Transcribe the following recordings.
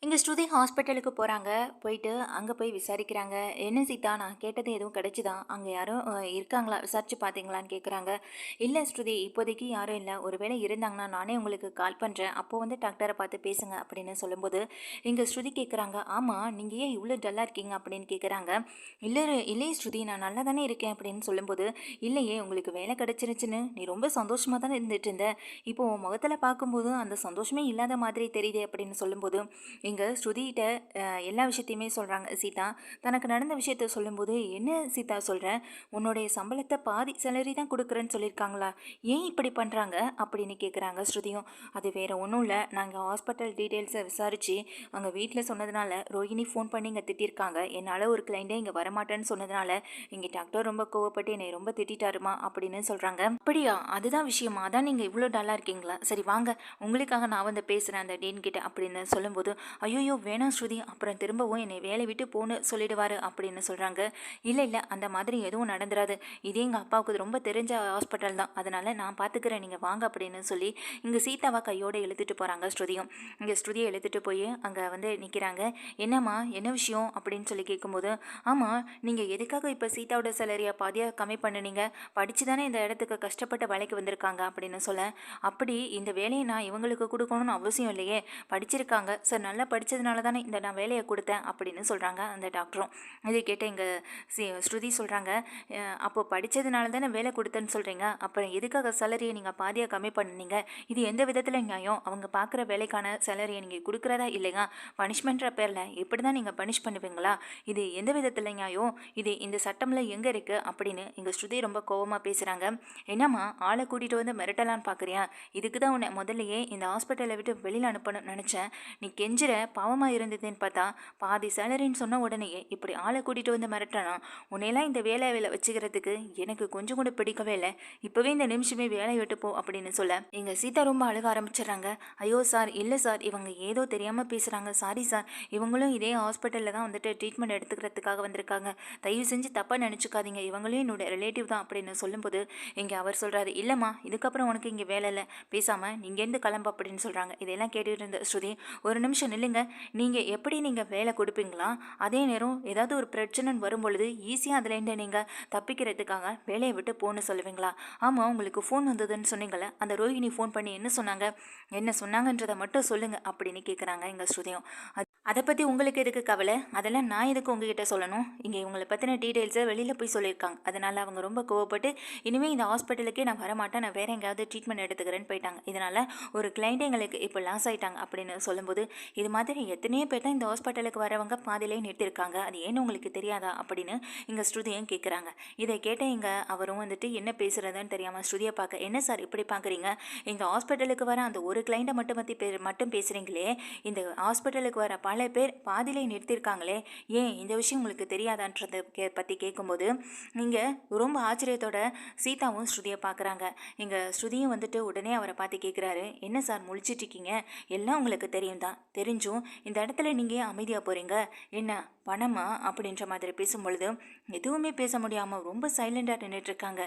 இங்க ஸ்ருதி ஹாஸ்பிட்டலுக்கு போறாங்க. போயிட்டு அங்க போய் விசாரிக்கிறாங்க. "என்ன சீதா, நான் கேட்டது எதுவும் கிடைச்சுதா? அங்க யாரும் இருக்காங்களா? விசாரிச்சு பார்த்தீங்களான்னு?" கேட்குறாங்க. "இல்ல ஸ்ருதி, இப்போதைக்கு யாரும் இல்ல. ஒருவேளை இருந்தாங்கன்னா நானே உங்களுக்கு கால் பண்றேன். அப்போ வந்து டாக்டர பார்த்து பேசுங்க." அப்படின்னு சொல்லும்போது, இங்க ஸ்ருதி கேட்குறாங்க, "ஆமா, நீங்க ஏன் இவ்ளோ டல்லா இருக்கீங்க?" அப்படின்னு கேட்குறாங்க. "இல்ல இல்லையே ஸ்ருதி, நான் நல்லா தானே இருக்கேன்." அப்படின்னு சொல்லும்போது, "இல்லையே, உங்களுக்கு வேலை கிடைச்சிருச்சுன்னு நீ ரொம்ப சந்தோஷமா தானே இருந்துட்டு இருந்த. இப்போ உன் முகத்துல பார்க்கும்போது அந்த சந்தோஷமே இல்லாத மாதிரி தெரியுதே." அப்படின்னு சொல்லும்போது, இங்க ஸ்ருதிகிட்ட எல்லா விஷயத்தையுமே சொல்கிறாங்க சீதா. தனக்கு நடந்த விஷயத்த சொல்லும்போது, "என்ன சீதா சொல்கிற? உன்னுடைய சம்பளத்தை பாதி சேலரி தான் கொடுக்குறேன்னு சொல்லியிருக்காங்களா? ஏன் இப்படி பண்ணுறாங்க?" அப்படின்னு கேட்குறாங்க ஸ்ருதியும். "அது வேறு ஒன்றும் இல்லை, நாங்கள் ஹாஸ்பிட்டல் டீட்டெயில்ஸை விசாரித்து அங்கே வீட்டில் சொன்னதுனால ரோஹிணி ஃபோன் பண்ணி இங்கே திட்டிருக்காங்க. என்னால் ஒரு கிளைண்ட்டே இங்கே வரமாட்டேன்னு சொன்னதுனால இங்கே டாக்டர் ரொம்ப கோவப்பட்டு என்னை ரொம்ப திட்டாருமா." அப்படின்னு சொல்கிறாங்க. "அப்படியா? அதுதான் விஷயமா? அதான் நீங்கள் இவ்வளோ டல்லாக இருக்கீங்களா? சரி வாங்க, உங்களுக்காக நான் வந்து பேசுகிறேன் அந்த டீன் கிட்ட." அப்படின்னு சொல்லும்போது, "ஐயோ வேணாம் ஸ்ருதி, அப்புறம் திரும்பவும் என்னை வேலை விட்டு போன்னு சொல்லிடுவாரு." அப்படின்னு சொல்கிறாங்க. "இல்லை இல்லை, அந்த மாதிரி எதுவும் நடந்துராது. இதே எங்கள் அப்பாவுக்கு ரொம்ப தெரிஞ்ச ஹாஸ்பிட்டல் தான், அதனால் நான் பார்த்துக்கிறேன், நீங்கள் வாங்க." அப்படின்னு சொல்லி இங்கே சீதாவை கையோடு இழுத்துட்டு போகிறாங்க ஸ்ருதியும். இங்கே ஸ்ருதியை இழுத்துட்டு போய் அங்கே வந்து நிற்கிறாங்க. "என்னம்மா, என்ன விஷயம்?" அப்படின்னு சொல்லி கேட்கும்போது, "ஆமாம், நீங்கள் எதுக்காக இப்போ சீதாவோட சேலரியை பாதியாக கம்மி பண்ணுனீங்க? படித்து தானே இந்த இடத்துக்கு கஷ்டப்பட்ட வேலைக்கு வந்திருக்காங்க." அப்படின்னு சொல்ல, "அப்படி இந்த வேலையை நான் இவங்களுக்கு கொடுக்கணும்னு அவசியம் இல்லையே. படிச்சிருக்காங்க சார், நல்லா படித்ததுனால தானே இந்த நான் வேலையை கொடுத்தேன்." அப்படின்னு சொல்கிறாங்க அந்த டாக்டரும். இதை கேட்ட எங்கள் ஸ்ருதி சொல்கிறாங்க, "அப்போ படித்ததுனால தானே வேலை கொடுத்தேன்னு சொல்கிறீங்க, அப்புறம் எதுக்காக சேலரியை நீங்கள் பாதியாக கம்மி பண்ணீங்க? இது எந்த விதத்தில் நியாயம்? அவங்க பார்க்குற வேலைக்கான சேலரியை நீங்கள் கொடுக்குறதா இல்லையா? பனிஷ்மெண்ட்ற பேரில் இப்படி தான் நீங்கள் பனிஷ் பண்ணுவீங்களா? இது எந்த விதத்தில் நியாயம்? இது இந்த சட்டமில் எங்கே இருக்குது?" அப்படின்னு எங்கள் ஸ்ருதி ரொம்ப கோபமாக பேசுகிறாங்க. "என்னம்மா, ஆளை கூட்டிகிட்டு வந்து மிரட்டலான்னு பார்க்குறியா? இதுக்கு தான் உன்னை முதல்லையே இந்த ஹாஸ்பிட்டலை விட்டு வெளியில் அனுப்பணும்னு நினச்சேன். நீ கெஞ்சுற, பாவமாக இருந்ததுன்னு பார்த்தா பாதி சேலரின்னு சொன்ன உடனேயே இப்படி ஆளை கூட்டிகிட்டு வந்து மிரட்டலாம். உன்னையெல்லாம் இந்த வேலையில் வச்சுக்கிறதுக்கு எனக்கு கொஞ்சம் கூட பிடிக்கவே இல்லை. இப்போவே இந்த நிமிஷமே வேலையை விட்டு போ." அப்படின்னு சொல்ல எங்கள் சீதா ரொம்ப அழுக ஆரம்பிச்சிடுறாங்க. "ஐயோ சார், இல்லை சார், இவங்க ஏதோ தெரியாமல் பேசுகிறாங்க. சாரி சார், இவங்களும் இதே ஹாஸ்பிட்டலில் தான் வந்துட்டு ட்ரீட்மெண்ட் எடுத்துக்கிறதுக்காக வந்திருக்காங்க. தயவு செஞ்சு தப்பாக நினச்சிக்காதீங்க, இவங்களும் என்னோட ரிலேட்டிவ் தான்." அப்படின்னு சொல்லும்போது இங்கே அவர் சொல்கிறாரு, "இல்லைம்மா, இதுக்கப்புறம் உனக்கு இங்கே வேலை இல்லை, பேசாமல் நீங்கேருந்து கிளம்பு." அப்படின்னு சொல்கிறாங்க. இதெல்லாம் கேட்டுட்டு இருந்த ஸ்ருதி, "ஒரு நிமிஷம் நில்லுங்க, நீங்கள் எப்படி நீங்கள் வேலை கொடுப்பீங்களா? அதே நேரம் ஏதாவது ஒரு பிரச்சனைன்னு வரும்பொழுது ஈஸியாக அதுலேருந்து நீங்கள் தப்பிக்கிறதுக்காக வேலையை விட்டு போன்னு சொல்லுவீங்களா? ஆமாம், உங்களுக்கு ஃபோன் வந்ததுன்னு சொன்னீங்களே, அந்த ரோஹிணி ஃபோன் பண்ணி என்ன சொன்னாங்க? என்ன சொன்னாங்கன்றதை மட்டும் சொல்லுங்கள்." அப்படின்னு கேட்குறாங்க எங்கள் ஸ்ருதியும். "அதை பற்றி உங்களுக்கு எதுக்கு கவலை? அதெல்லாம் நான் எதுக்கு உங்ககிட்ட சொல்லணும்? இங்கே இவங்களை பற்றின டீட்டெயில்ஸை வெளியில் போய் சொல்லியிருக்காங்க. அதனால் அவங்க ரொம்ப கோவப்பட்டு இனிமேல் இந்த ஹாஸ்பிட்டலுக்கே நான் வரமாட்டேன், நான் வேறு எங்கேயாவது ட்ரீட்மெண்ட் எடுத்துக்கிறேன்னு போயிட்டாங்க. இதனால் ஒரு கிளைண்ட் எங்களுக்கு இப்போ லாஸ் ஆகிட்டாங்க." அப்படின்னு சொல்லும்போது, "இது மாதிரி எத்தனையோ பேர் தான் இந்த ஹாஸ்பிட்டலுக்கு வரவங்க பாதியிலே நிறுத்திருக்காங்க, அது ஏன்னு உங்களுக்கு தெரியாதா?" அப்படின்னு இங்கே ஸ்ருதியும் கேட்குறாங்க. இதை கேட்ட இங்கே அவரும் வந்துட்டு என்ன பேசுகிறதுன்னு தெரியாமல் ஸ்ருதியை பார்க்க, "என்ன சார் இப்படி பார்க்குறீங்க? எங்கள் ஹாஸ்பிட்டலுக்கு வர அந்த ஒரு கிளைண்ட்டை மட்டும் பேசுகிறீங்களே, இந்த ஹாஸ்பிட்டலுக்கு வர பல பேர் பாதியிலே நிறுத்தியிருக்காங்களே, ஏன் இந்த விஷயம் உங்களுக்கு தெரியாதான்றதை பற்றி கேட்கும்போது நீங்கள் ரொம்ப ஆச்சரியத்தோட சீதாவும் ஸ்ருதியை பார்க்குறாங்க. இங்கே ஸ்ருதியும் வந்துட்டு உடனே அவரை பார்த்து கேட்குறாரு, "என்ன சார் முழிச்சிட்ருக்கீங்க? எல்லாம் உங்களுக்கு தெரியும் தான், தெரிஞ்சும் இந்த இடத்துல நீங்கள் ஏன் அமைதியாக போகிறீங்க? என்ன பணமா?" அப்படின்ற மாதிரி பேசும்பொழுது எதுவுமே பேச முடியாமல் ரொம்ப சைலண்டாக நின்றுட்டுருக்காங்க.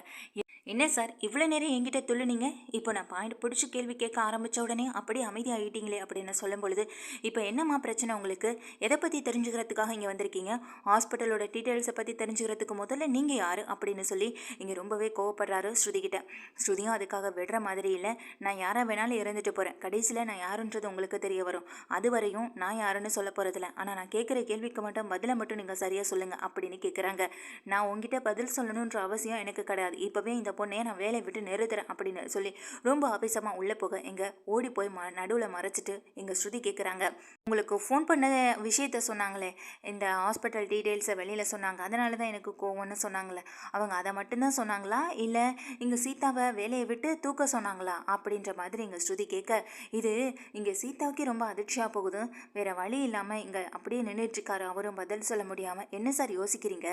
"என்ன சார், இவ்வளோ நேரம் என்கிட்ட துள்ளுனீங்க, இப்போ நான் பாயிண்ட் பிடிச்சி கேள்வி கேட்க ஆரம்பித்த உடனே அப்படியே அமைதியாகிட்டீங்களே." அப்படின்னு சொல்லும் பொழுது, "இப்போ என்னம்மா பிரச்சனை உங்களுக்கு? எதை பற்றி தெரிஞ்சுக்கிறதுக்காக இங்கே வந்திருக்கீங்க? ஹாஸ்பிட்டலோட டீட்டெயில்ஸை பற்றி தெரிஞ்சுக்கிறதுக்கு முதல்ல நீங்கள் யார்?" அப்படின்னு சொல்லி இங்கே ரொம்பவே கோவப்படுறாரு ஸ்ருதிகிட்ட. ஸ்ருதியும் அதுக்காக விடுற மாதிரி இல்லை, "நான் யாராக வேணாலும் இருந்துட்டு போகிறேன், கடைசியில் நான் யாருன்றது உங்களுக்கு தெரிய வரும். அது வரையும் நான் யாருன்னு சொல்ல போகிறதில்ல. ஆனால் நான் கேட்குற கேள்விக்கு மட்டும் பதிலை மட்டும் நீங்கள் சரியாக சொல்லுங்கள்." அப்படின்னு கேட்குறாங்க. "நான் உங்ககிட்ட பதில் சொல்லணுன்ற அவசியம் எனக்கு கிடையாது. இப்போவே இந்த பொண்ணையை நான் வேலையை விட்டு நிறுத்துறேன்." அப்படின்னு சொல்லி ரொம்ப ஆவேசமாக உள்ளே போக எங்க ஓடி போய் நடுவில் மறைச்சிட்டு எங்கள் ஸ்ருதி கேட்குறாங்க, "உங்களுக்கு ஃபோன் பண்ண விஷயத்த சொன்னாங்களே, இந்த ஹாஸ்பிட்டல் டீட்டெயில்ஸை வெளியில் சொன்னாங்க, அதனால தான் எனக்கு கோவம்னு சொன்னாங்களே, அவங்க அதை மட்டும்தான் சொன்னாங்களா, இல்லை இங்கே சீதாவை வேலையை விட்டு தூக்க சொன்னாங்களா?" அப்படின்ற மாதிரி எங்கள் ஸ்ருதி கேட்க, இது இங்கே சீதாவுக்கே ரொம்ப அதிர்ச்சியாக போகுது. வேறு வழி இல்லாமல் இங்கே அப்படியே நின்றுட்டுருக்காரு அவரும் பதில் சொல்ல முடியாமல். "என்ன சார் யோசிக்கிறீங்க?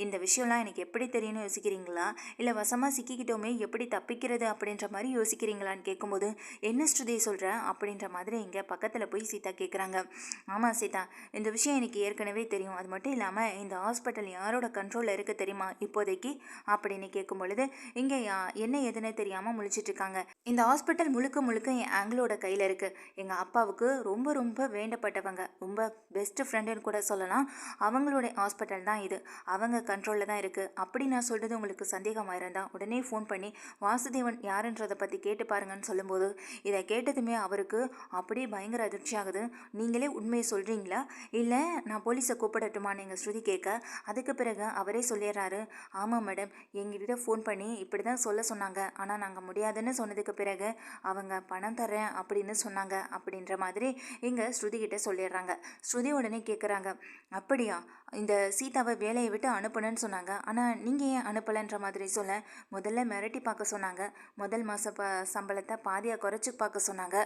இந்த விஷயம்லாம் எனக்கு எப்படி தெரியும்னு யோசிக்கிறீங்களா, இல்லை வசமாக சிக்கிக்கிட்டோமே எப்படி தப்பிக்கிறது அப்படின்ற மாதிரி யோசிக்கிறீங்களான்னு?" கேட்கும்போது, "என்ன ஸ்ருதி சொல்கிற?" அப்படின்ற மாதிரி இங்கே பக்கத்தில் போய் சீதா கேட்குறாங்க. "ஆமாம் சீதா, இந்த விஷயம் எனக்கு ஏற்கனவே தெரியும். அது மட்டும் இல்லாமல் இந்த ஹாஸ்பிட்டல் யாரோட கண்ட்ரோலில் இருக்குது தெரியுமா இப்போதைக்கு?" அப்படின்னு கேட்கும் பொழுது இங்கே என்ன எதுன்னு தெரியாமல் முழிச்சிட்டு இருக்காங்க. "இந்த ஹாஸ்பிட்டல் முழுக்க முழுக்க எங்களோட கையில் இருக்குது. எங்கள் அப்பாவுக்கு ரொம்ப ரொம்ப வேண்டப்பட்டவங்க, ரொம்ப பெஸ்ட் ஃப்ரெண்டுன்னு கூட சொல்லலாம். அவங்களுடைய ஹாஸ்பிட்டல் தான் இது. அவங்க கண்ட்ரோலில் தான் இருக்குது. அப்படி நான் சொல்கிறது உங்களுக்கு சந்தேகமாக இருந்தால் உடனே ஃபோன் பண்ணி வாசுதேவன் யாருன்றதை பற்றி கேட்டு பாருங்கன்னு சொல்லும்போது, இதை கேட்டதுமே அவருக்கு அப்படியே பயங்கர அதிர்ச்சி ஆகுது. நீங்களே உண்மையை சொல்கிறீங்களா, இல்லை நான் போலீஸை கூப்பிடட்டுமான்னு எங்கள் ஸ்ருதி கேட்க, அதுக்கு பிறகு அவரே சொல்லிடுறாரு, ஆமாம் மேடம், எங்ககிட்ட ஃபோன் பண்ணி இப்படி தான் சொல்ல சொன்னாங்க. ஆனால் நாங்கள் முடியாதுன்னு சொன்னதுக்கு பிறகு அவங்க பணம் தரேன் அப்படின்னு சொன்னாங்க அப்படின்ற மாதிரி இங்கே ஸ்ருதி கிட்ட சொல்லிடுறாங்க. ஸ்ருதி உடனே கேட்குறாங்க, அப்படியா, இந்த சீதாவை வேலையை விட்டு அனுப்புனேன்னு சொன்னாங்க, ஆனால் நீங்கள் ஏன் அனுப்பலைன்ற மாதிரி சொல்ல, முதல்ல மிரட்டி பார்க்க சொன்னாங்க, முதல் மாத சம்பளத்தை பாதியாக குறைச்சி பார்க்க சொன்னாங்க,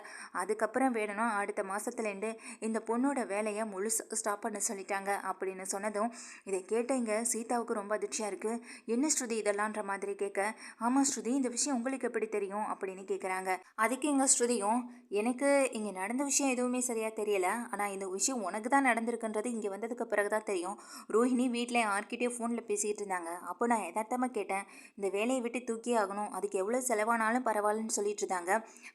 அதுக்கப்புறம் வேணும்னா அடுத்த மாதத்துலேருந்து இந்த பொண்ணோட வேலையை முழு ஸ்டாப் பண்ண சொல்லிட்டாங்க அப்படின்னு சொன்னதும் இதை கேட்ட இங்கே சீதாவுக்கு ரொம்ப அதிர்ச்சியாக இருக்குது. என்ன ஸ்ருதி இதெல்லான்ற மாதிரி கேட்க, ஆமாம் ஸ்ருதி, இந்த விஷயம் உங்களுக்கு எப்படி தெரியும் அப்படின்னு கேட்குறாங்க. அதுக்கு இங்கே ஸ்ருதியும், எனக்கு இங்கே நடந்த விஷயம் எதுவுமே சரியாக தெரியல, ஆனால் இந்த விஷயம் உனக்கு தான் நடந்திருக்குன்றது இங்கே வந்ததுக்கு பிறகு தான் தெரியும். ரோஹிணி வீட்டில் யார்கிட்டயோ ஃபோனில் பேசிகிட்டு இருந்தாங்க. அப்போ நான் யதார்த்தமாக கேட்டேன், இந்த வேலையை விட்டு தூக்கி ஆகணும், அதுக்கு எவ்வளோ செலவானாலும் பரவாயில்லன்னு சொல்லிட்டு இருந்தாங்க.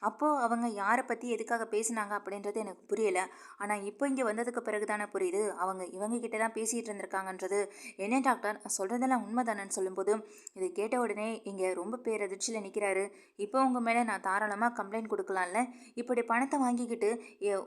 அப்போது அவங்க யாரை பற்றி எதுக்காக பேசினாங்க அப்படின்றது எனக்கு புரியலை. ஆனால் இப்போ இங்கே வந்ததுக்கு பிறகு தானே புரியுது, அவங்க இவங்க கிட்ட தான் பேசிகிட்டு இருந்திருக்காங்கன்றது. என்ன டாக்டர் சொல்கிறதெல்லாம் உண்மை தானேன்னு சொல்லும்போது, இதை கேட்ட உடனே இங்கே ரொம்ப பேரதிர்ச்சியில் நிற்கிறாரு. இப்போ உங்கள் மேலே நான் தாராளமாக கம்ப்ளைண்ட் கொடுக்கலாம்ல, இப்படி பணத்தை வாங்கிக்கிட்டு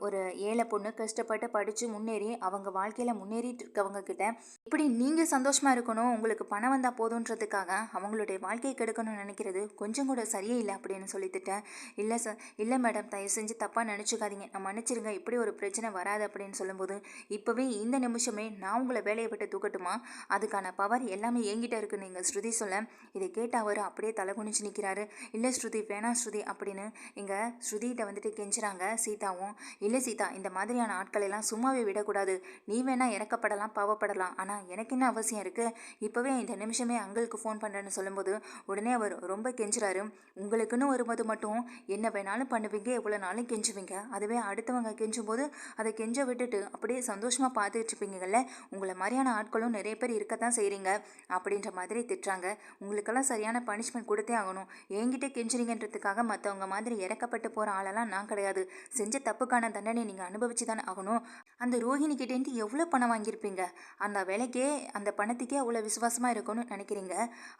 ஒரு ஏழை பொண்ணு கஷ்டப்பட்டு படித்து முன்னேறி அவங்க வாழ்க்கையில் முன்னேறிட்டு இருக்கவங்க கிட்ட இப்படி நீங்கள் சந்தோஷமாக இருக்கணும், உங்களுக்கு பணம் வந்தால் போதுன்றதுக்காக அவங்களுடைய வாழ்க்கையை கெடுக்கணும்னு நினைக்கிறது கொஞ்சம் கூட சரியே இல்லை அப்படின்னு சொல்லிட்டுட்டேன். இல்லை சார், இல்லை மேடம், தயவு செஞ்சு தப்பாக நினச்சிக்காதீங்க, நான் மன்னிச்சிருங்க, இப்படி ஒரு பிரச்சனை வராது அப்படின்னு சொல்லும்போது, இப்போவே இந்த நிமிஷமே நான் உங்களை வேலையை விட்டு தூக்கட்டுமா, அதுக்கான பவர் எல்லாமே என்கிட்ட இருக்குன்னு நீங்கள் ஸ்ருதி சொல்ல, இதை கேட்ட அவர் அப்படியே தலை குனிஞ்சு நிற்கிறாரு. இல்லை ஸ்ருதி, வேணாம் ஸ்ருதி அப்படின்னு இங்கே ஸ்ருதிகிட்ட வந்துட்டு கெஞ்சுறாங்க சீதாவும். இல்லை சீதா, இந்த மாதிரியான ஆட்கள் எல்லாம் சும்மாவே விடக்கூடாது, நீ வேணா இறக்கப்படலாம், பாவப்படலாம், ஆனால் எனக்கு என்ன அவசியம் இருக்குது, இப்போவே இந்த நிமிஷமே அங்கிளுக்கு ஃபோன் பண்ணுறேன்னு சொல்லும்போது உடனே அவர் ரொம்ப கெஞ்சுறாரு. உங்களுக்குன்னு வரும்போது மட்டும் என்ன வேணாலும் பண்ணுவீங்க, எவ்வளோ நாளும் கெஞ்சுவீங்க, அதுவே அடுத்தவங்க கெஞ்சும் போது அதை கெஞ்ச விட்டுட்டு அப்படியே சந்தோஷமாக பார்த்துட்டு இருப்பீங்கல்ல, உங்களை மாதிரியான ஆட்களும் நிறைய பேர் இருக்கத்தான் செய்கிறீங்க அப்படின்ற மாதிரி திட்டுறாங்க. உங்களுக்கெல்லாம் சரியான பனிஷ்மெண்ட் கொடுத்தே ஆகணும், என்கிட்ட கெஞ்சுறீங்கன்றதுக்காக மற்றவங்க மாதிரி இறக்கப்பட்டு போகிற ஆளெல்லாம் நான் கிடையாது, செஞ்ச தப்புக்கான தண்டனை நீங்கள் அனுபவிச்சு தானே ஆகணும். அந்த ரோஹிணி கிட்டேருந்து எவ்வளோ பணம் வாங்கியிருப்பீங்க, அந்த வேலைக்கே அந்த பணத்துக்கே அவ்வளோ விசுவாசமாக இருக்கும்னு நினைக்கிறீங்க.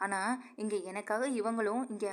ஆனால் இங்கே எனக்காக இவங்களும் இங்கே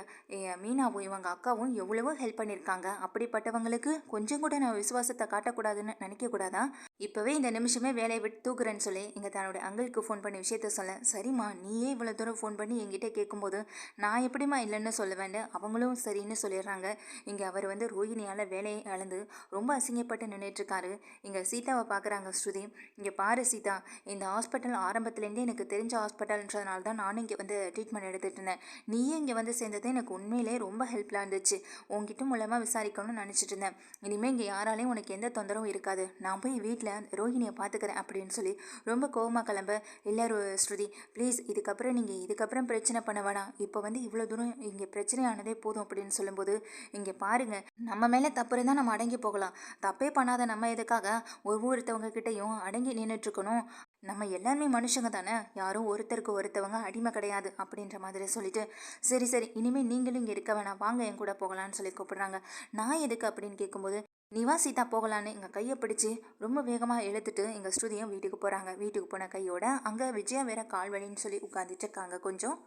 மீனாவும் இவங்க அக்காவும் எவ்வளவோ ஹெல்ப் பண்ணியிருக்காங்க. அப்படிப்பட்டவங்களுக்கு கொஞ்சம் கூட நான் விசுவாசத்தை காட்டக்கூடாதுன்னு நினைக்கக்கூடாதா? இப்போவே இந்த நிமிஷமே வேலையை விட்டு தூக்குறேன்னு சொல்லி இங்கே தன்னோட அங்கிளுக்கு ஃபோன் பண்ணி விஷயத்த சொல்ல, சரிம்மா நீயே இவ்வளோ தூரம் ஃபோன் பண்ணி என்கிட்ட கேட்கும்போது நான் எப்படிம்மா இல்லைன்னு சொல்லுவேன்னு அவங்களும் சரின்னு சொல்லிடுறாங்க. இங்கே அவர் வந்து ரோஹிணியால் வேலையை இழந்து ரொம்ப அசிங்கப்பட்டு நின்றுட்டுருக்காரு. இங்கே சீதாவை பார்க்குறாங்க ஸ்ருதி. இங்கே பாரு சீதா, இந்த ஹாஸ்பிட்டல் ஆரம்பத்துலேருந்தே எனக்கு தெரிஞ்ச ஹாஸ்பிட்டல்ன்றதுனால தான் நானும் இங்கே வந்து ட்ரீட்மெண்ட் எடுத்துகிட்டு இருந்தேன். நீயே இங்கே வந்து சேர்ந்தது எனக்கு உண்மையிலே ரொம்ப ஹெல்ப்ஃபுல்லாக இருந்துச்சு. உங்ககிட்ட மூலமாக விசாரிக்கணும்னு நினச்சிட்டு இருந்தேன். இனிமேல் இங்கே யாராலையும் உனக்கு எந்த தொந்தரவும் இருக்காது, நான் போய் வீட்டில் ரோஹிணியை பார்த்துக்கிறேன் அப்படின்னு சொல்லி ரொம்ப கோவமாக கிளம்ப, இல்லை ஸ்ருதி ப்ளீஸ், இதுக்கப்புறம் பிரச்சனை பண்ண வேணாம், இப்போ வந்து இவ்வளோ தூரம் இங்கே பிரச்சனையானதே போதும் அப்படின்னு சொல்லும்போது, இங்கே பாருங்கள், நம்ம மேலே தப்பு இருந்தால் நம்ம அடங்கி போகலாம், தப்பே பண்ணாத நம்ம எதுக்காக ஒவ்வொருத்தவங்க கிட்டையும் அடங்கி நின்றுட்டுருக்கணும், நம்ம எல்லாருமே மனுஷங்க தானே, யாரும் ஒருத்தருக்கு ஒருத்தவங்க அடிமை கிடையாது அப்படின்ற மாதிரி சொல்லிட்டு, சரி சரி இனிமேல் நீங்களும் இங்கே இருக்க வேணாம், வாங்க என் கூட போகலான்னு சொல்லி கூப்பிடுறாங்க. நான் எதுக்கு அப்படின்னு கேட்கும்போது, நீ வா சீதா போகலான்னு எங்கள் கையை பிடிச்சி ரொம்ப வேகமாக இழுத்துட்டு எங்கள் ஸ்ருதியும் வீட்டுக்கு போகிறாங்க. வீட்டுக்கு போன கையோட அங்கே விஜயா வேற கால் வலின்னு சொல்லி உட்காந்துட்டு இருக்காங்க. கொஞ்சம்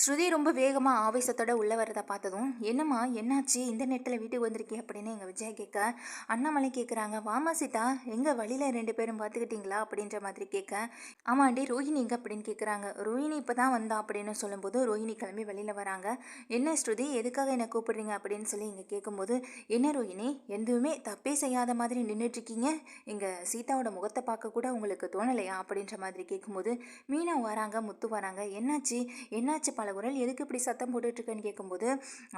ஸ்ருதி ரொம்ப வேகமாக ஆவேசத்தோட உள்ளே வரதை பார்த்ததும், என்னம்மா என்னாச்சு, இந்த நேரத்தில் வீட்டுக்கு வந்திருக்கே அப்படின்னு எங்கள் விஜயா கேட்க, அண்ணாமலை கேட்குறாங்க, வாமா சீதா, எங்கள் வழியில் 2 பேரும் பார்த்துக்கிட்டிங்களா அப்படின்ற மாதிரி கேட்க, ஆமாண்டி ரோஹிணி எங்கே அப்படின்னு கேட்குறாங்க. ரோஹிணி இப்போ தான் வந்தா அப்படின்னு சொல்லும்போது ரோஹிணி கிளம்பி வெளியில் வராங்க. என்ன ஸ்ருதி, எதுக்காக என்னை கூப்பிடுறீங்க அப்படின்னு சொல்லி இங்கே கேட்கும்போது, என்ன ரோஹிணி, எதுவுமே தப்பே செய்யாத மாதிரி நின்றுட்டுருக்கீங்க, இங்கே சீதாவோட முகத்தை பார்க்க கூட உங்களுக்கு தோணலையா அப்படின்ற மாதிரி கேட்கும்போது, மீனா வராங்க, முத்து வராங்க, என்னாச்சு என்னாச்சு பலகுரல், எதுக்கு இப்படி சத்தம் போட்டுட்ருக்கேன்னு கேட்கும்போது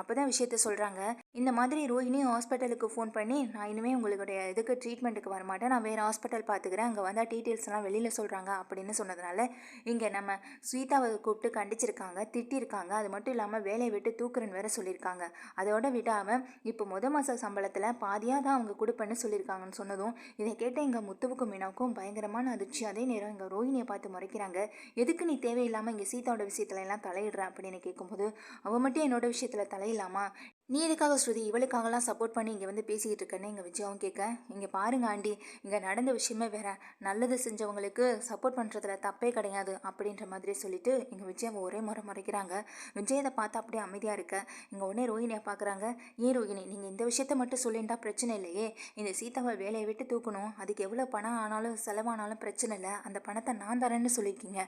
அப்போ தான் விஷயத்த சொல்கிறாங்க. இந்த மாதிரி ரோஹிணி ஹாஸ்பிட்டலுக்கு ஃபோன் பண்ணி, நான் இனிமேல் உங்களுடைய இதுக்கு ட்ரீட்மெண்ட்டுக்கு வரமாட்டேன், நான் வேறு ஹாஸ்பிட்டல் பார்த்துக்கிறேன், அங்கே வந்தால் டீட்டெயில்ஸ்லாம் வெளியில் சொல்கிறாங்க அப்படின்னு சொன்னதுனால இங்கே நம்ம ஸ்வீதாவை கூப்பிட்டு கண்டிச்சிருக்காங்க, திட்டிருக்காங்க, அது மட்டும் இல்லாமல் வேலையை விட்டு தூக்குறன்னு வேற சொல்லியிருக்காங்க. அதோட விடாமல் இப்போ மாத சம்பளத்தில் பாதியாக தான் அவங்க கொடுப்பேன்னு சொல்லியிருக்காங்கன்னு சொன்னதும் இதை கேட்ட எங்கள் முத்துவுக்கும் மீனாவுக்கும் பயங்கரமான அதிர்ச்சி. அதே நேரம் இங்கே ரோஹிணியை பார்த்து முறைக்கிறாங்க, எதுக்கு நீ தேவையில்லாமல் இங்கே சீதாவோட விஷயத்துல எல்லாம் தலையிடுற அப்படின்னு கேட்கும்போது, அவள் மட்டும் என்னோட விஷயத்தில் தலையில்லாமா, நீ எதுக்காக ஸ்ருதி இவளுக்காகலாம் சப்போர்ட் பண்ணி இங்கே வந்து பேசிக்கிட்டு இருக்கேன்னு எங்கள் விஜயாவும் கேட்க, இங்கே பாருங்க ஆண்டி, இங்கே நடந்த விஷயமே வேற. நல்லது செஞ்சவங்களுக்கு சப்போர்ட் பண்ணுறதுல தப்பே கிடையாது அப்படின்ற மாதிரி சொல்லிட்டு எங்கள் விஜயாவை ஒரே முறை முறைக்கிறாங்க. விஜய் அதை பார்த்து அப்படியே அமைதியாக இருக்க, இங்கே உடனே ரோஹிணியை பார்க்குறாங்க. ஏன் ரோஹிணி, நீங்கள் இந்த விஷயத்த மட்டும் சொல்லிட்டா பிரச்சனை இல்லையே, இந்த சீதாவை வேலையை விட்டு தூக்கணும், அதுக்கு எவ்வளோ பணம் ஆனாலும் செலவானாலும் பிரச்சனை இல்லை, அந்த பணத்தை நான் தரேன்னு சொல்லியிருக்கீங்க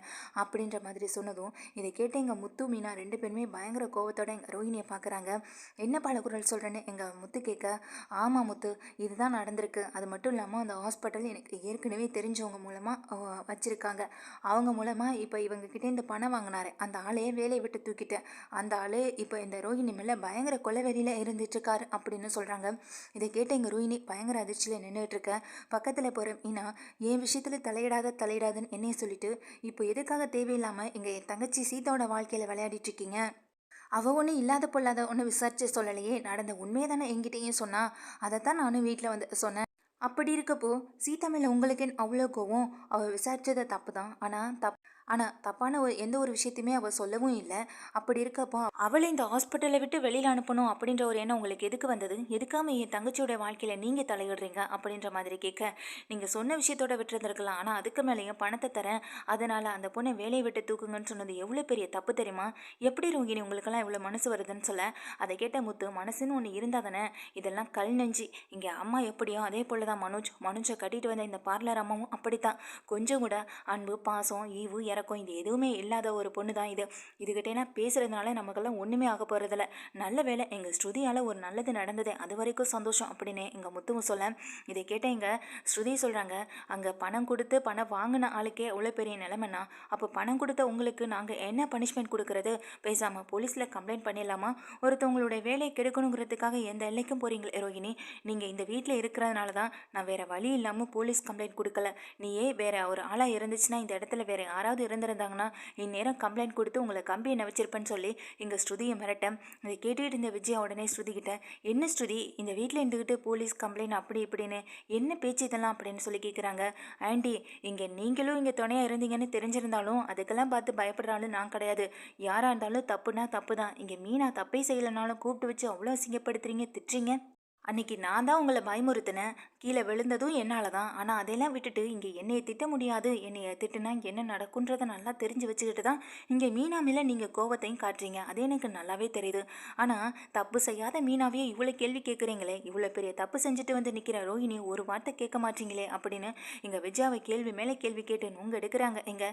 அப்படின்ற மாதிரி சொன்னதும் இதை கேட்டு எங்கள் முத்து மீனா ரெண்டு பேருமே பயங்கர கோவத்தோட எங்கள் ரோஹிணியை பார்க்குறாங்க. என்ன பலகுரல் சொல்கிறேன்னு எங்கள் முத்து கேட்க, ஆமாம் முத்து, இதுதான் நடந்திருக்கு. அது மட்டும் இல்லாமல் அந்த ஹாஸ்பிட்டல் எனக்கு ஏற்கனவே தெரிஞ்சவங்க மூலமாக வச்சுருக்காங்க. அவங்க மூலமாக இப்போ இவங்கக்கிட்டே இந்த பணம் வாங்கினாரு அந்த ஆளையே வேலையை விட்டு தூக்கிட்டேன். அந்த ஆள் இப்போ இந்த ரோஹிணி மேலே பயங்கர கொலவெறியில் இருந்துட்டுருக்காரு அப்படின்னு சொல்கிறாங்க. இதை கேட்ட எங்கள் ரோஹிணி பயங்கர அதிர்ச்சியில் நின்றுட்டுருக்க, பக்கத்தில் போகிற மீனா, என் விஷயத்தில் தலையிடாதுன்னு என்னைய சொல்லிட்டு இப்போ எதுக்காக தேவையில்லாமல் எங்கள் என் தங்கச்சி சீதாவோட வாழ்க்கையில் விளையாடிட்டுருக்கீங்க? அவள் ஒன்றும் இல்லாத பொல்லாத ஒன்று விசாரித்து சொல்லலையே, நடந்த உண்மையை தானே என்கிட்டயும் சொன்னா. அதைத்தான் நானும் வீட்டில் வந்து சொன்னேன். அப்படி இருக்கப்போ சீதா மேலே உங்களுக்கு அவ்வளோ கோவம்? அவள் விசாரித்தது தப்பு தான், ஆனால் தப்பான எந்த ஒரு விஷயத்தையுமே அவள் சொல்லவும் இல்லை. அப்படி இருக்கப்போ அவளை இந்த ஹாஸ்பிட்டலை விட்டு வெளியில் அனுப்பணும் அப்படின்ற ஒரு எண்ணம் உங்களுக்கு எதுக்கு வந்தது? எதுக்காம என் தங்கச்சியோட வாழ்க்கையில் நீங்கள் தலையிடுறீங்க அப்படின்ற மாதிரி கேட்க, நீங்கள் சொன்ன விஷயத்தோட விட்டுருந்துருக்கலாம், ஆனால் அதுக்கு மேலேயும் பணத்தை தரேன், அதனால் அந்த பொண்ணை வேலையை விட்டு தூக்குங்கன்னு சொன்னது எவ்வளோ பெரிய தப்பு தெரியுமா? எப்படி ரோகிணி உங்களுக்கெல்லாம் இவ்வளோ மனசு வருதுன்னு சொல்ல, அதை கேட்ட முத்து, மனசுன்னு ஒன்று இருந்தால் தானே இதெல்லாம் கல் நெஞ்சு. இங்கே அம்மா எப்படியோ அதே போல தான் மனோஜை கட்டிட்டு வந்த இந்த பார்லர் அம்மாவும் அப்படித்தான். கொஞ்சம் கூட அன்பு, பாசம், ஈவு, இறக்கம் இது எதுவுமே இல்லாத ஒரு பொண்ணு தான் இது. இதுகிட்டேனா பேசுகிறதுனால நமக்கெல்லாம் ஒன்றுமே ஆக போகிறதில்ல. நல்ல வேலை எங்கள் ஸ்ருதியால் ஒரு நல்லது நடந்தது, அது வரைக்கும் சந்தோஷம் அப்படின்னு எங்கள் முத்துவும் சொல்ல, இதை கேட்ட எங்கள் ஸ்ருதி சொல்கிறாங்க, அங்கே பணம் கொடுத்து பணம் வாங்கின ஆளுக்கே அவ்வளோ பெரிய நிலைமைனா அப்போ பணம் கொடுத்த உங்களுக்கு நாங்கள் என்ன பனிஷ்மெண்ட் கொடுக்குறது? பேசாமல் போலீஸில் கம்ப்ளைண்ட் பண்ணிடலாமா? ஒருத்தவங்களுடைய வேலையை கெடுக்கணுங்கிறதுக்காக எந்த எல்லைக்கும் போகிறீங்களே ரோஹிணி. நீங்கள் இந்த வீட்டில் இருக்கிறதுனால தான் நான் வேறு வழி இல்லாமல் போலீஸ் கம்ப்ளைண்ட் கொடுக்கல. நீயே வேறு ஒரு ஆளாக இருந்துச்சுன்னா, இந்த இடத்துல வேறு யாராவது இருந்திருந்தாங்கன்னா இந்நேரம் கம்ப்ளைண்ட் கொடுத்து உங்களை கம்பி என்ன வச்சிருப்பேன்னு சொல்லி இங்கே ஸ்ருதியை மிரட்டேன். அதை கேட்டுக்கிட்டு இருந்த விஜயா உடனே ஸ்ருதிக்கிட்ட, என்ன ஸ்ருதி இந்த வீட்டில் இருந்துக்கிட்டு போலீஸ் கம்ப்ளைண்ட் அப்படி இப்படின்னு என்ன பேச்சு இதெல்லாம் அப்படின்னு சொல்லி கேட்குறாங்க. ஆண்டி, இங்கே நீங்களும் இங்கே துணையாக இருந்தீங்கன்னு தெரிஞ்சிருந்தாலும் அதுக்கெல்லாம் பார்த்து பயப்படுறாலும் நான் கிடையாது. யாராக இருந்தாலும் தப்புனா தப்பு தான். இங்கே மீனா தப்பே செய்யலைனாலும் கூப்பிட்டு வச்சு அவ்வளோ அசிங்கப்படுத்துறீங்க, திட்டுறீங்க. அன்னைக்கு நான் தான் உங்களை பயமுறுத்தினேன், கீழே விழுந்ததும் என்னால் தான். ஆனால் அதையெல்லாம் விட்டுட்டு இங்கே என்னையை திட்ட முடியாது, என்னையை திட்டுனா என்ன நடக்குன்றதை நல்லா தெரிஞ்சு வச்சுக்கிட்டு தான் இங்கே மீனா மேலே நீங்கள் கோவத்தையும் காட்டுறீங்க. அது எனக்கு நல்லாவே தெரியுது. ஆனால் தப்பு செய்யாத மீனாவே இவ்வளோ கேள்வி கேட்குறீங்களே, இவ்வளோ பெரிய தப்பு செஞ்சுட்டு வந்து நிற்கிற ரோஹிணி ஒரு வார்த்தை கேட்க மாட்டீங்களே அப்படின்னு இங்கே விஜயாவை கேள்வி மேலே கேள்வி கேட்டு நுங்க எடுக்கிறாங்க. எங்கள்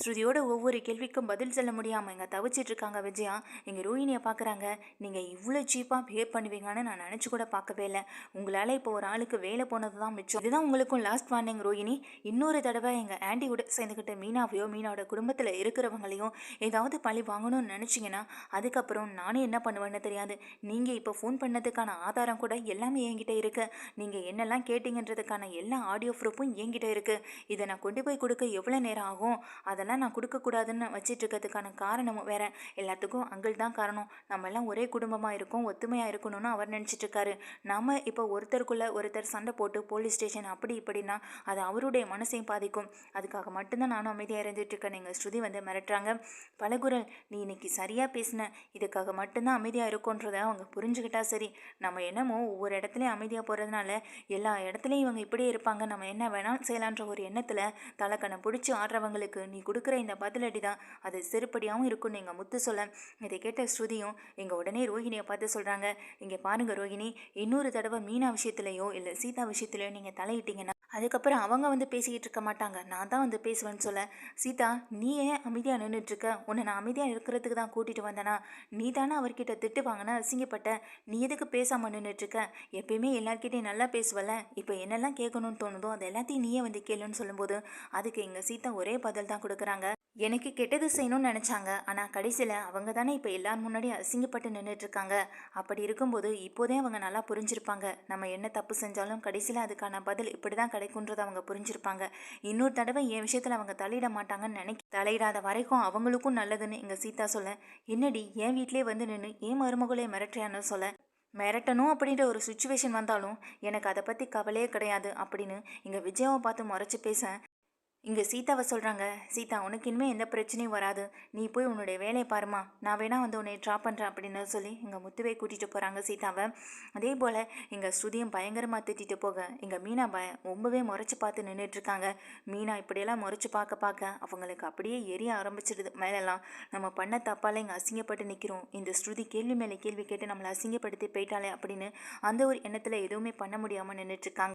ஸ்ருதியோட ஒவ்வொரு கேள்விக்கும் பதில் சொல்ல முடியாமல் இங்கே தவிச்சிட்டு இருக்காங்க விஜயா. இங்கே ரோஹிணியை பார்க்குறாங்க. நீங்கள் இவ்வளோ சீப்பாக பிஹேவ் பண்ணுவீங்கன்னு நான் நினச்சி கூட பார்க்கவே இல்லை. உங்களால் இப்போ ஒரு ஆளுக்கு வேலை போனது தான் மிச்சம். இதுதான் உங்களுக்கும் லாஸ்ட் வார்னிங் ரோஹிணி. இன்னொரு தடவை எங்கள் ஆண்டியோட சேர்ந்துக்கிட்ட மீனாவையோ மீனாவோட குடும்பத்தில் இருக்கிறவங்களையும் ஏதாவது பழி வாங்கணும்னு நினச்சிங்கன்னா அதுக்கப்புறம் நானே என்ன பண்ணுவேன்னு தெரியாது. நீங்கள் இப்போ ஃபோன் பண்ணதுக்கான ஆதாரம் கூட எல்லாமே என்கிட்ட இருக்குது. நீங்கள் என்னெல்லாம் கேட்டிங்கன்றதுக்கான எல்லா ஆடியோ ப்ரூஃபும் என்கிட்ட இருக்குது. இதை நான் கொண்டு போய் கொடுக்க எவ்வளோ நேரம் ஆகும்? அதெல்லாம் நான் கொடுக்கக்கூடாதுன்னு வச்சிட்டு இருக்கிறதுக்கான காரணமும் வேற. எல்லாத்துக்கும் அங்கிள் தான் காரணம். நம்ம எல்லாம் ஒரே குடும்பமாக இருக்கோம், ஒத்துமையாக இருக்கணும்னு அவர் நினச்சிட்டு இருக்காரு. நம்ம இப்போ ஒருத்தருக்குள்ள ஒருத்தர் சண்டை போட்டு போலீஸ் ஸ்டேஷன் அப்படி இப்படின்னா அது அவருடைய மனசையும் பாதிக்கும். அதுக்காக மட்டும்தான் நானும் அமைதியாக இருந்துட்டு இருக்கேன். நீங்கள் ஸ்ருதி வந்து மிரட்டுறாங்க. பலகுரல், நீ இன்னைக்கு சரியாக பேசின, இதுக்காக மட்டும்தான் அமைதியாக இருக்கும்ன்றதை அவங்க புரிஞ்சுக்கிட்டா சரி. நம்ம என்னமோ ஒவ்வொரு இடத்துலையும் அமைதியாக போகிறதுனால எல்லா இடத்துலையும் இவங்க இப்படியே இருப்பாங்க, நம்ம என்ன வேணாலும் செய்யலான்ற ஒரு எண்ணத்தில் தலைக்கணை பிடிச்சி ஆடுறவங்களுக்கு நீ கொடுக்குற இந்த பதிலடி தான் அது செருப்படியாகவும் இருக்கும்னு எங்கள் முத்து சொல்ல, இதை கேட்ட ஸ்ருதியும் இங்கே உடனே ரோஹிணியை பார்த்து சொல்கிறாங்க, இங்கே பாருங்க ரோஹிணி, இன்னொரு தடவை மீனா விஷயத்துலையோ இல்லை சீதா விஷயத்துலையோ நீங்கள் தலையிட்டீங்கன்னா அதுக்கப்புறம் அவங்க வந்து பேசிக்கிட்டு இருக்க மாட்டாங்க, நான் தான் வந்து பேசுவேன்னு சொல்ல, சீதா நீ ஏன் அமைதியாக நின்றுட்டுருக்க? உன்னை நான் அமைதியாக இருக்கிறதுக்கு தான் கூட்டிகிட்டு வந்தேனா? நீ தானே அவர்கிட்ட திட்டு வாங்கினா அசிங்கப்பட்ட, நீ எதுக்கு பேசாமல் நின்றுட்டுருக்க? எப்பயுமே எல்லார்கிட்டையும் நல்லா பேசுவல, இப்போ என்னெல்லாம் கேட்கணும்னு தோணுதோ அது எல்லாத்தையும் நீயே வந்து கேளுன்னு சொல்லும்போது அதுக்கு எங்கள் சீதா ஒரே பதில் தான் கொடுக்குறாங்க. எனக்கு கெட்டது செய்யணும்னு நினச்சாங்க, ஆனால் கடைசியில் அவங்க தானே இப்போ எல்லார் முன்னாடி அசிங்கப்பட்டு நின்றுட்டுருக்காங்க. அப்படி இருக்கும்போது இப்போதே அவங்க நல்லா புரிஞ்சிருப்பாங்க, நம்ம என்ன தப்பு செஞ்சாலும் கடைசியில் அதுக்கான பதில் இப்படி தான் கிடைக்குன்றதை அவங்க புரிஞ்சிருப்பாங்க. இன்னொரு தடவை என் விஷயத்தில் அவங்க தலையிட மாட்டாங்கன்னு தலையிடாத வரைக்கும் அவங்களுக்கும் நல்லதுன்னு எங்கள் சீதா சொல்ல, என்னடி என் வீட்டிலே வந்து நின்று ஏன் மருமகளே மிரட்டுறியான்னு சொல்ல, மிரட்டணும் அப்படின்ற ஒரு சுச்சுவேஷன் வந்தாலும் எனக்கு அதை பற்றி கவலையே கிடையாது அப்படின்னு இங்கே விஜயாவை பார்த்து முறைச்சி பேச, இங்கே சீதாவை சொல்கிறாங்க, சீதா உனக்கு இனிமேல் எந்த பிரச்சனையும் வராது, நீ போய் உன்னுடைய வேலையை பாருமா, நான் வேணா வந்து உன்னை ட்ராப் பண்ணுறேன் அப்படின்னு சொல்லி எங்கள் முத்துவை கூட்டிகிட்டு போகிறாங்க சீதாவை. அதே போல் எங்கள் ஸ்ருதியும் பயங்கரமாக திட்டிட்டு போக எங்கள் மீனா ரொம்பவே முறைச்சி பார்த்து நின்றுட்டுருக்காங்க. மீனா இப்படியெல்லாம் முறைச்சி பார்க்க பார்க்க அவங்களுக்கு அப்படியே எரிய ஆரம்பிச்சிடுது மேலெல்லாம். நம்ம பண்ண தப்பால் இங்கே அசிங்கப்பட்டு நிற்கிறோம், இந்த ஸ்ருதி கேள்வி மேலே கேள்வி கேட்டு நம்மளை அசிங்கப்படுத்தி போயிட்டாலே அப்படின்னு அந்த ஒரு எண்ணத்தில் எதுவுமே பண்ண முடியாமல் நின்றுட்டுருக்காங்க.